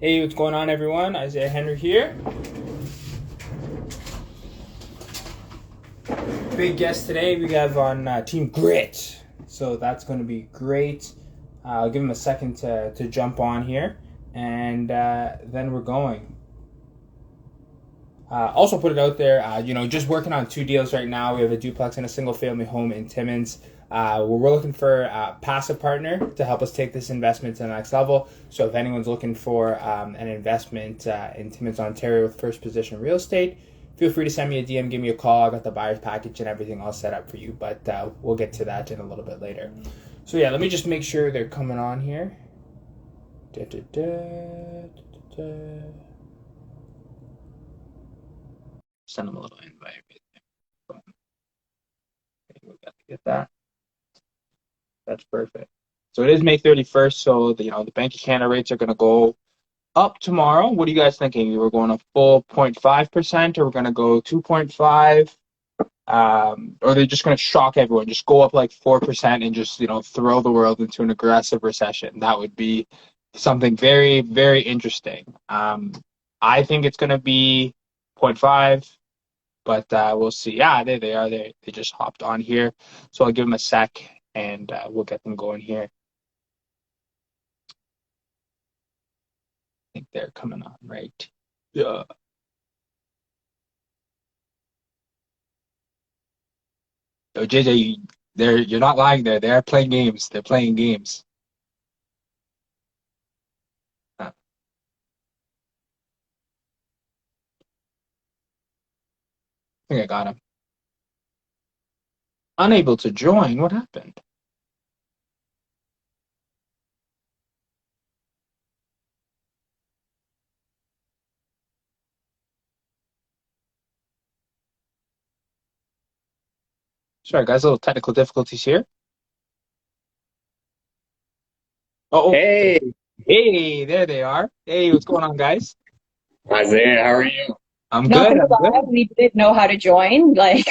Hey, what's going on, everyone? Isaiah Henry here. Big guest today we have on Team Grit. So that's going to be great. I'll give him a second to jump on here, and then we're going. Also put it out there, just working on two deals right now. We have a duplex and a single family home in Timmins. We're looking for a passive partner to help us take this investment to the next level. So if anyone's looking for an investment in Timmins, Ontario with first position real estate, feel free to send me a DM, give me a call. I got the buyer's package and everything all set up for you, but we'll get to that in a little bit later. So yeah, let me just make sure they're coming on here. Da, da, da, da, da, da. Send them a little invite right there. Okay, we got to get that. That's perfect. So it is May 31st, so the Bank of Canada rates are going to go up tomorrow. What are you guys thinking? We're going a full 0.5%, or we're going to go 2.5, or they're just going to shock everyone, just go up like 4% and just throw the world into an aggressive recession? That would be something very, very interesting. I think it's going to be 0.5. But we'll see. Yeah, there they are. They just hopped on here. So I'll give them a sec, and we'll get them going here. I think they're coming on right. Yeah. So JJ, you're not lying there. They're playing games. They're playing games. I think I got him. Unable to join. What happened? Sorry, guys. A little technical difficulties here. Oh, Hey, hey, there they are. Hey, what's going on, guys? Isaiah, how are you? I'm Not good. gonna I'm lie, good. we didn't know how to join. Like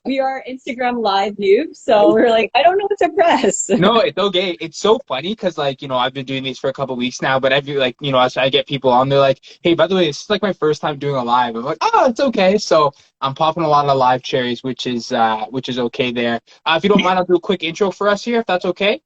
we are Instagram live noobs, so we're like, I don't know what to press. No, it's okay. It's so funny because, I've been doing these for a couple weeks now, but every, as I get people on, they're like, hey, by the way, this is like my first time doing a live. I'm like, oh, it's okay. So I'm popping a lot of live cherries, which is okay there. If you don't mind, I'll do a quick intro for us here, if that's okay.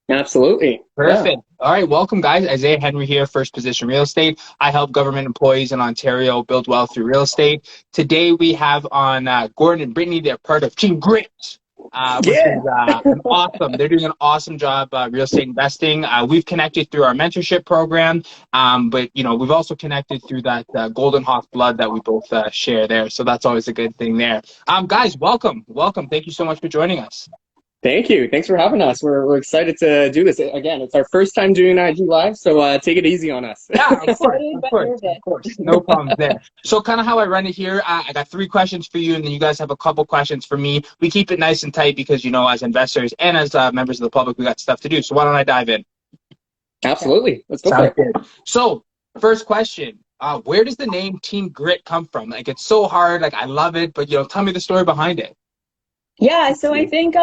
Absolutely. Yeah. Perfect. All right, welcome, guys. Isaiah Henry here, First Position Real Estate. I help government employees in Ontario build wealth through real estate. Today we have on Gordon and Brittany. They're part of Team Grit, which Yeah. is an awesome. They're doing an awesome job real estate investing. We've connected through our mentorship program, but we've also connected through that Golden Hawk blood that we both share there. So that's always a good thing there. Guys, welcome. Thank you so much for joining us. Thank you. Thanks for having us. We're excited to do this. Again, it's our first time doing IG Live, so take it easy on us. Yeah, of course, Excited of but course, nervous. of course. No problems there. So kind of how I run it here, I got three questions for you, and then you guys have a couple questions for me. We keep it nice and tight because, as investors and as members of the public, we got stuff to do. So why don't I dive in? Absolutely. Let's go for Sounds it. good. So first question, where does the name Team Grit come from? Like, it's so hard. Like, I love it, but, tell me the story behind it. Yeah, so I think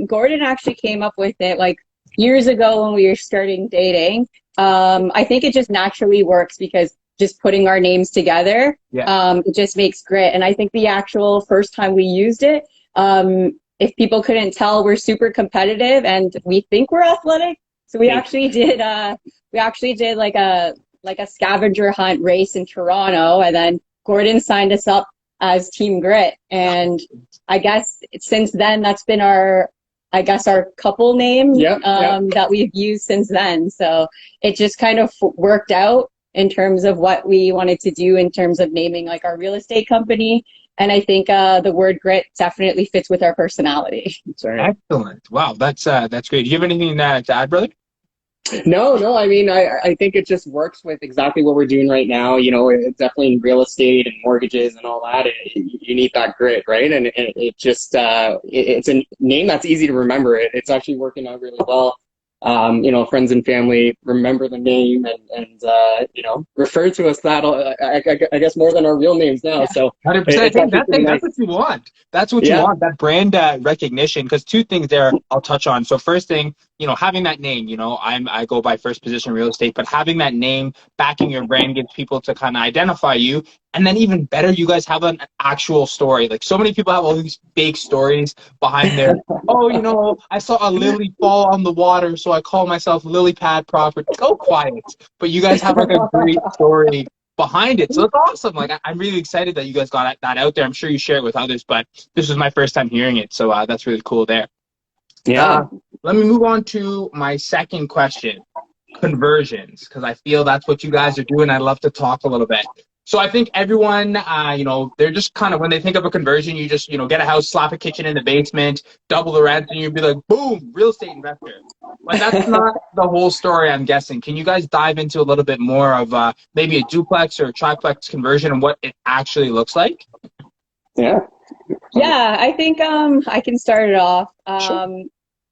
Gordon actually came up with it like years ago when we were starting dating. I think it just naturally works because just putting our names together, Yeah. it just makes grit. And I think the actual first time we used it, if people couldn't tell, we're super competitive and we think we're athletic. So we actually did like a scavenger hunt race in Toronto, and then Gordon signed us up as Team Grit. And I guess since then, that's been our couple name that we've used since then. So it just kind of worked out in terms of what we wanted to do in terms of naming like our real estate company. And I think the word grit definitely fits with our personality. That's right. Excellent. Wow, that's great. Do you have anything to add, brother? No. I mean, I think it just works with exactly what we're doing right now. It's definitely in real estate and mortgages and all that. You need that grit, right? And it just it's a name that's easy to remember. It's actually working out really well. Friends and family remember the name and refer to us that I guess more than our real names now. So 100%. it's actually pretty That's nice. what you want. That's what you want. That brand recognition. Because two things there I'll touch on. So first thing, you know, having that name, you know, I go by First Position Real Estate, but having that name backing your brand gives people to kind of identify you. And then even better, you guys have an actual story. Like so many people have all these fake stories behind their, oh, you know, I saw a lily fall on the water, so I call myself Lily Pad Property. Go quiet. But you guys have like a great story behind it. So it's awesome. Like I'm really excited that you guys got that out there. I'm sure you share it with others, but this was my first time hearing it. So that's really cool there. Yeah. Let me move on to my second question, conversions, because I feel that's what you guys are doing. I'd love to talk a little bit. So I think everyone, you know, they're just kind of, when they think of a conversion, you just, you know, get a house, slap a kitchen in the basement, double the rent, and you'd be like, boom, real estate investor. But that's not the whole story, I'm guessing. Can you guys dive into a little bit more of maybe a duplex or a triplex conversion and what it actually looks like? Yeah. Yeah, I think I can start it off. Sure.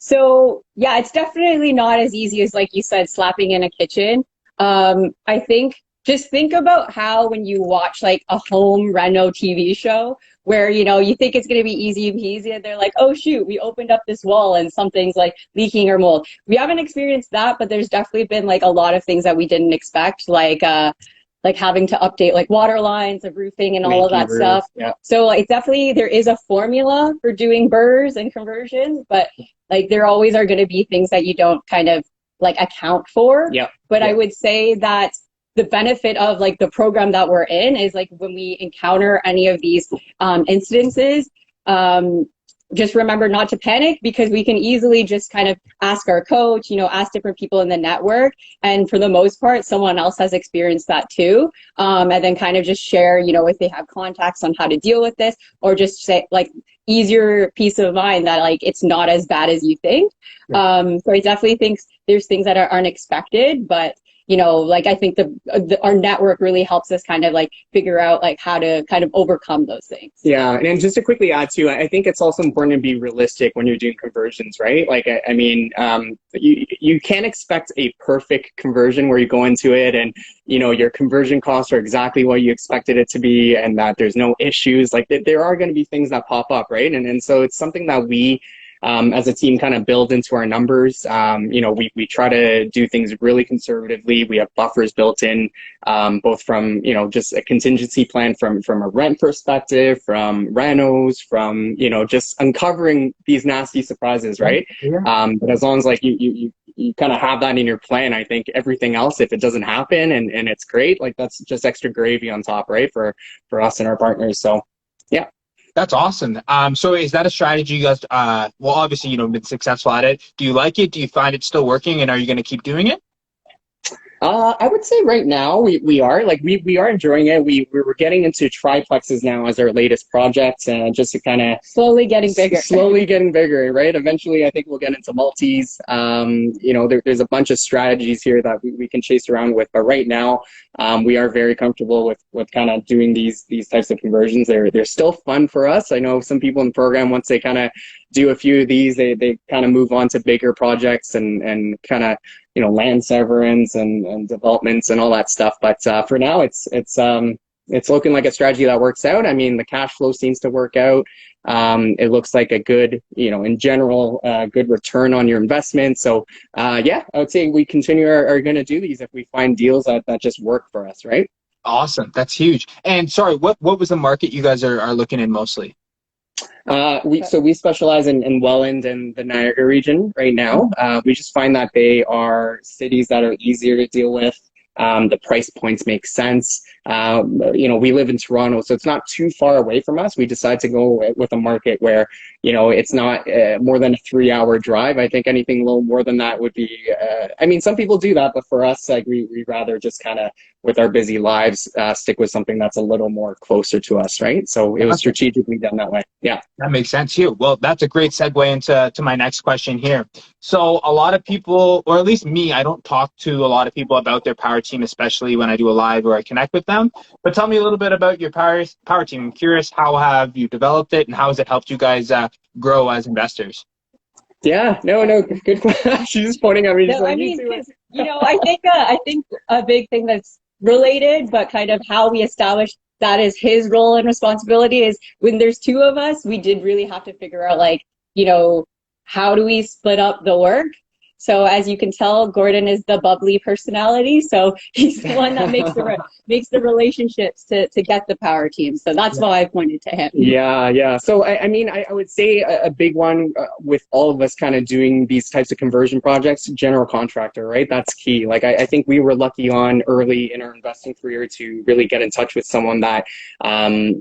So yeah, it's definitely not as easy as, like you said, slapping in a kitchen. I think just think about how when you watch like a home reno TV show where, you know, you think it's going to be easy peasy and they're like, oh shoot, we opened up this wall and something's like leaking or mold. We haven't experienced that, but there's definitely been like a lot of things that we didn't expect, like having to update like water lines of roofing and all of that stuff. Yeah. So like definitely there is a formula for doing burrs and conversions, but like there always are going to be things that you don't kind of like account for. Yeah. But Yeah. I would say that the benefit of like the program that we're in is like when we encounter any of these incidences, just remember not to panic, because we can easily just kind of ask our coach, you know, ask different people in the network. And for the most part, someone else has experienced that too. And then kind of just share, you know, if they have contacts on how to deal with this, or just say like easier peace of mind that like it's not as bad as you think. Yeah. So I definitely think there's things that are unexpected, but you know, like I think our network really helps us kind of like figure out like how to kind of overcome those things. Yeah, and just to quickly add to, I think it's also important to be realistic when you're doing conversions, right? Like, I mean, you can't expect a perfect conversion where you go into it and, you know, your conversion costs are exactly what you expected it to be and that there's no issues. Like, there are going to be things that pop up, right? And so it's something that we, as a team, kind of build into our numbers. You know, we try to do things really conservatively. We have buffers built in, both from, you know, just a contingency plan from a rent perspective, from renos, from, you know, just uncovering these nasty surprises, right? Yeah. But as long as like you kind of have that in your plan, I think everything else, if it doesn't happen and it's great, like that's just extra gravy on top, right? For us and our partners. So yeah. That's awesome. So is that a strategy you guys, well, obviously, you know, been successful at it. Do you like it? Do you find it still working? And are you going to keep doing it? I would say right now we are like we are enjoying it. We're getting into triplexes now as our latest project, and just to kind of Slowly getting bigger, right? Eventually, I think we'll get into multis. You know, there's a bunch of strategies here that we can chase around with, but right now, we are very comfortable with kind of doing these types of conversions. They're still fun for us. I know some people in the program, once they kind of do a few of these, they kind of move on to bigger projects and kind of, you know, land severance and developments and all that stuff. But for now, it's looking like a strategy that works out. I mean, the cash flow seems to work out. It looks like a good, you know, in general, good return on your investment. So yeah, I would say we continue are going to do these if we find deals that just work for us, right? Awesome. That's huge. And sorry, what was the market you guys are looking in mostly? We specialize in Welland and the Niagara region right now. We just find that they are cities that are easier to deal with. The price points make sense. You know, we live in Toronto, so it's not too far away from us. We decided to go with a market where, you know, it's not more than a 3-hour drive. I think anything a little more than that would be, I mean, some people do that, but for us, like we'd rather just kind of, with our busy lives, stick with something that's a little more closer to us, right? So it was strategically done that way. Yeah. That makes sense too. Well, that's a great segue into my next question here. So a lot of people, or at least me, I don't talk to a lot of people about their power team, especially when I do a live or I connect with them. But tell me a little bit about your power team. I'm curious, how have you developed it and how has it helped you guys grow as investors? Yeah, no, good question. She's pointing at me. No, I mean, you know, I think a big thing that's related, but kind of how we established that is his role and responsibility is when there's two of us, we did really have to figure out like, you know, how do we split up the work? So as you can tell, Gordon is the bubbly personality. So he's the one that makes the relationships to get the power team. So that's why I pointed to him. Yeah. So, I mean, I would say a big one with all of us kind of doing these types of conversion projects, general contractor, right? That's key. Like, I think we were lucky on early in our investing career to really get in touch with someone that,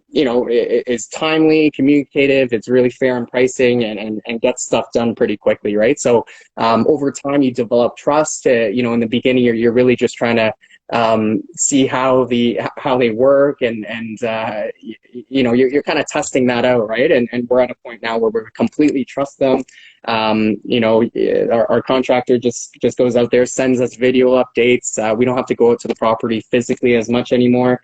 is timely, communicative, it's really fair in pricing and gets stuff done pretty quickly, right? So, over time, you develop trust. In the beginning, you're really just trying to see how they work and you're kind of testing that out, right? And we're at a point now where we completely trust them. Our contractor just goes out there, sends us video updates. We don't have to go out to the property physically as much anymore,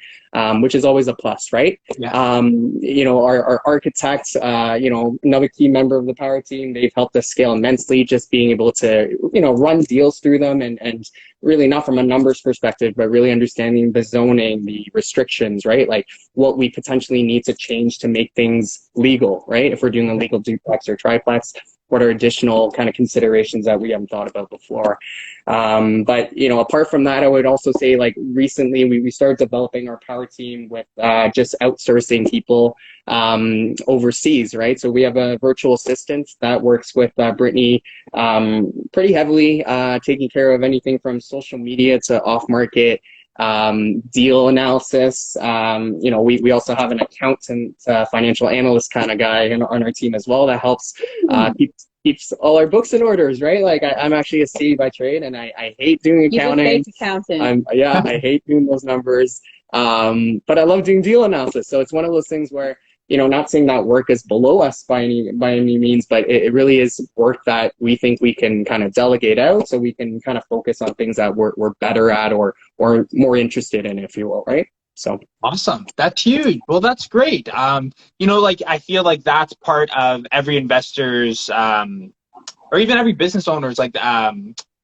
which is always a plus, right? Yeah. Our architects, another key member of the power team, they've helped us scale immensely, just being able to, run deals through them and really not from a numbers perspective, but really understanding the zoning, the restrictions, right? Like what we potentially need to change to make things legal, right? If we're doing a legal duplex or triplex, what are additional kind of considerations that we haven't thought about before? But apart from that, I would also say, like, recently we started developing our power team with just outsourcing people overseas, right? So we have a virtual assistant that works with Brittany pretty heavily, taking care of anything from social media to off-market deal analysis. We also have an accountant, financial analyst kind of guy on our team as well that helps keeps all our books in orders, right? Like I'm actually a C by trade, and I hate doing accounting. He's a fake accountant. I hate doing those numbers. But I love doing deal analysis. So it's one of those things where, not saying that work is below us by any means, but it really is work that we think we can kind of delegate out so we can kind of focus on things that we're better at or more interested in, if you will, right? So awesome. That's huge. Well, that's great. I feel like that's part of every investor's or even every business owner's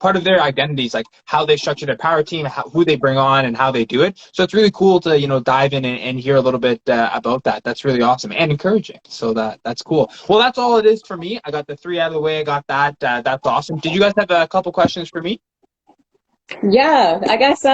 part of their identities, like how they structure their power team, who they bring on, and how they do it. So it's really cool to dive in and hear a little bit about that. That's really awesome and encouraging. So that's cool. Well, that's all it is for me. I got the 3 out of the way. I got that. That's awesome. Did you guys have a couple questions for me? Yeah, I guess.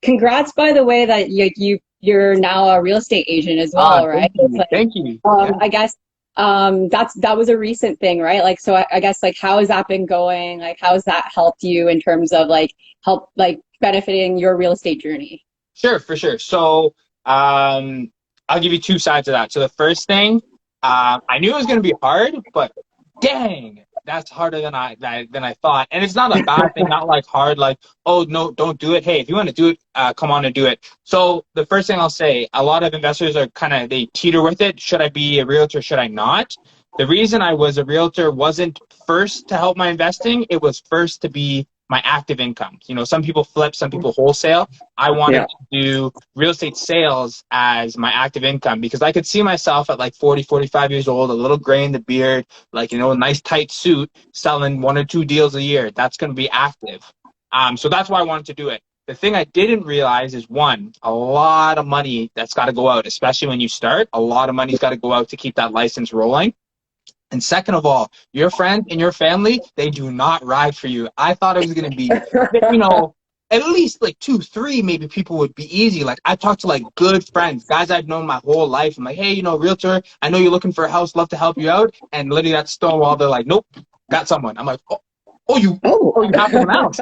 Congrats, by the way, that you're now a real estate agent as well, right? Thank you. I guess that was a recent thing, right? Like, so I guess, like, how has that been going? Like, how has that helped you in terms of benefiting your real estate journey? Sure, for sure. So I'll give you 2 sides of that. So the first thing, I knew it was going to be hard, but dang, that's harder than I thought. And it's not a bad thing, not like hard, like, oh, no, don't do it. Hey, if you want to do it, come on and do it. So the first thing I'll say, a lot of investors are they teeter with it. Should I be a realtor? Should I not? The reason I was a realtor wasn't first to help my investing. It was first to be my active income. Some people flip, some people wholesale. I wanted to do real estate sales as my active income because I could see myself at 40, 45 years old, a little gray in the beard, a nice tight suit, selling 1 or 2 deals a year. That's going to be active. So that's why I wanted to do it. The thing I didn't realize is, one, a lot of money that's got to go out, especially when you start. A lot of money's got to go out to keep that license rolling. And second of all, your friends and your family, they do not ride for you. I thought it was going to be, at least 2, 3 maybe people would be easy. Like, I talked to good friends, guys I've known my whole life. I'm like, hey, realtor, I know you're looking for a house, love to help you out. And literally that Stonewall, they're like, nope, got someone. I'm like, you have one out.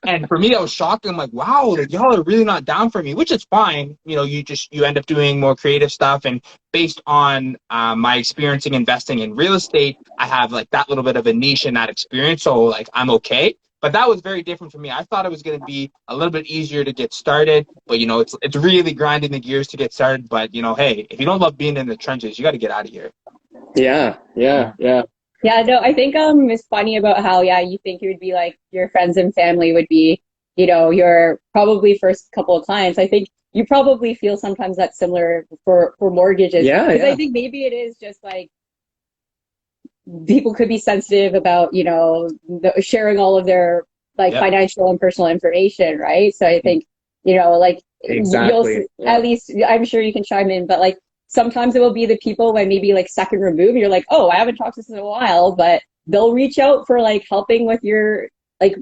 And for me, that was shocking. I'm like, wow, y'all are really not down for me, which is fine. You end up doing more creative stuff. And based on my experiencing investing in real estate, I have that little bit of a niche in that experience. So I'm okay. But that was very different for me. I thought it was going to be a little bit easier to get started. But, it's really grinding the gears to get started. But, hey, if you don't love being in the trenches, you got to get out of here. Yeah. Yeah, no, I think it's funny about how, you think you would be your friends and family would be, your probably first couple of clients. I think you probably feel sometimes that's similar for mortgages. Yeah. I think maybe it is just people could be sensitive about, sharing all of their financial and personal information, right? So I think, exactly. At least I'm sure you can chime in, but sometimes it will be the people when maybe like second removed, you're like, oh, I haven't talked to this in a while, but they'll reach out for like helping with your like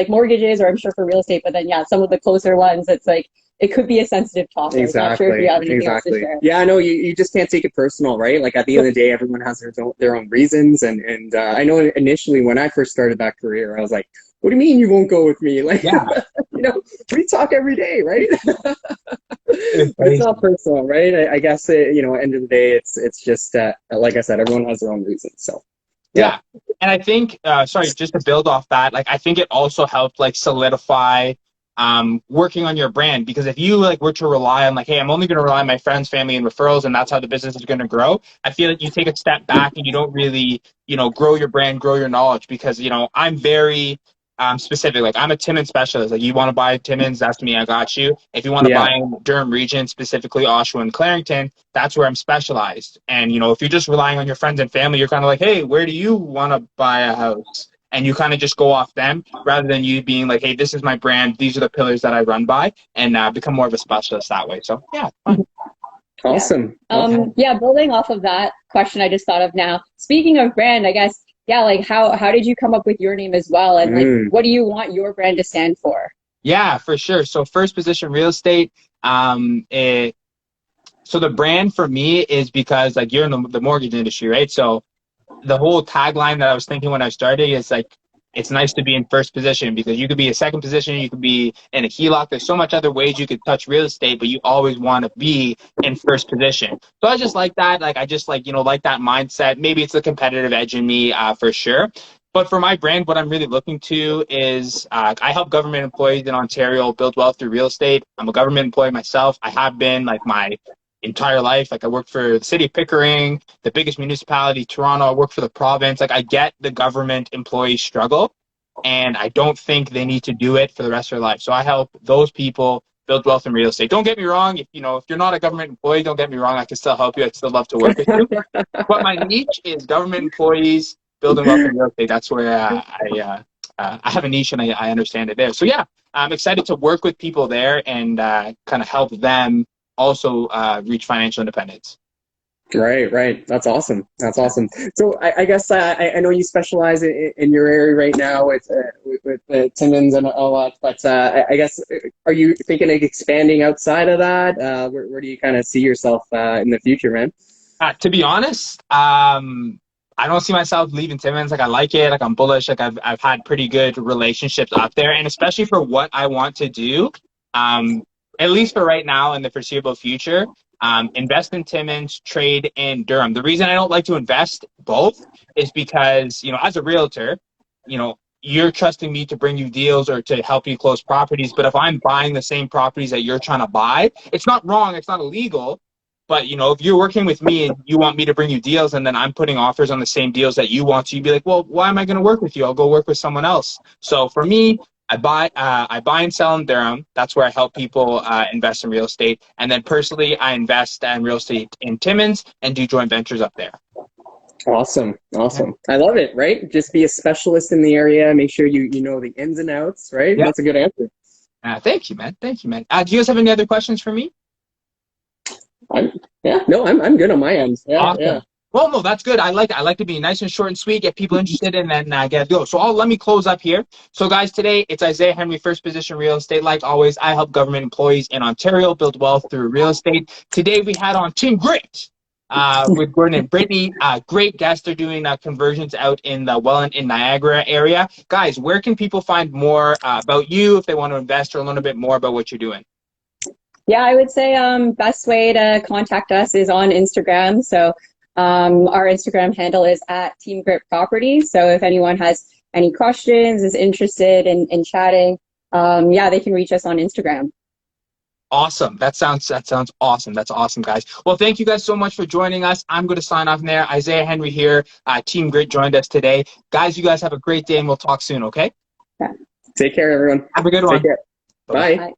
mortgages, or I'm sure for real estate. But then yeah, some of the closer ones, it's like it could be a sensitive topic. Not sure if you have anything else to share. Yeah, I know you just can't take it personal, right? Like at the end of the day, everyone has their own reasons, and I know initially when I first started that career, I was like, what do you mean you won't go with me? Like, Yeah. you know, we talk every day, right? It's not personal, right? I guess you know, end of the day, it's just like I said, everyone has their own reasons. So yeah. And I think sorry, just to build off that, like I think it also helped like solidify working on your brand, because if you like were to rely on like, hey, I'm only going to rely on my friends, family, and referrals, and that's how the business is going to grow, I feel like you take a step back and you don't really, you know, grow your brand, grow your knowledge, because, you know, I'm very specific. Like I'm a Timmins specialist. Like you want to buy Timmins, that's me, I got you. If you want to buy in Durham region, specifically Oshawa and Clarington, that's where I'm specialized. And, you know, if you're just relying on your friends and family, you're kind of like, hey, where do you want to buy a house? And you kind of just go off them rather than you being like, hey, this is my brand. These are the pillars that I run by, and become more of a specialist that way. So yeah, fun. Awesome. Yeah, building off of that question I just thought of now. Speaking of brand, I guess, yeah, like how did you come up with your name as well? And like, what do you want your brand to stand for? Yeah, for sure. So First Position Real Estate, so the brand for me is because like you're in the mortgage industry, right? So the whole tagline that I was thinking when I started is like, it's nice to be in first position, because you could be a second position, you could be in a HELOC. There's so much other ways you could touch real estate, but you always want to be in first position. So I just like that. Like I just like, you know, like that mindset. Maybe it's the competitive edge in me for sure. But for my brand, what I'm really looking to is I help government employees in Ontario build wealth through real estate. I'm a government employee myself. I have been like my entire life. Like I worked for the city of Pickering, the biggest municipality, Toronto. I work for the province. Like I get the government employee struggle, and I don't think they need to do it for the rest of their life. So I help those people build wealth in real estate. Don't get me wrong. If you're not a government employee, don't get me wrong. I can still help you. I'd still love to work with you. But my niche is government employees building wealth in real estate. That's where I have a niche, and I understand it there. So yeah, I'm excited to work with people there and kind of help them also reach financial independence. Right. That's awesome. So I guess I know you specialize in your area right now with Timmins and all that, but I guess, are you thinking of expanding outside of that? Where do you kind of see yourself in the future, man? To be honest, I don't see myself leaving Timmins. Like I like it. Like I'm bullish. Like I've had pretty good relationships up there, and especially for what I want to do. At least for right now in the foreseeable future, invest in Timmins, trade in Durham. The reason I don't like to invest both is because, you know, as a realtor, you know, you're trusting me to bring you deals or to help you close properties. But if I'm buying the same properties that you're trying to buy, it's not wrong. It's not illegal. But, you know, if you're working with me and you want me to bring you deals and then I'm putting offers on the same deals that you want, so you'd be like, well, why am I going to work with you? I'll go work with someone else. So for me, I buy and sell in Durham. That's where I help people invest in real estate. And then personally, I invest in real estate in Timmins and do joint ventures up there. Awesome. I love it, right? Just be a specialist in the area. Make sure you know the ins and outs, right? Yeah. That's a good answer. Thank you, man. Do you guys have any other questions for me? I'm good on my end. Yeah, awesome. Yeah. Well, no, that's good. I like to be nice and short and sweet, get people interested, and then get go. So let me close up here. So guys, today it's Isaiah Henry, First Position Real Estate. Like always, I help government employees in Ontario build wealth through real estate. Today we had on Team Grit with Gordon and Brittany. Great guests. They're doing conversions out in the Welland in Niagara area. Guys, where can people find more about you if they want to invest or learn a bit more about what you're doing? Yeah, I would say best way to contact us is on Instagram. So our Instagram handle is @Team Grit Properties. So if anyone has any questions, is interested in chatting, they can reach us on Instagram. Awesome. That sounds awesome. That's awesome, guys. Well, thank you guys so much for joining us. I'm going to sign off there. Isaiah Henry here. Team Grit joined us today. Guys, you guys have a great day, and we'll talk soon, okay? Yeah. Take care, everyone. Have a good one. Take care. Bye. Bye.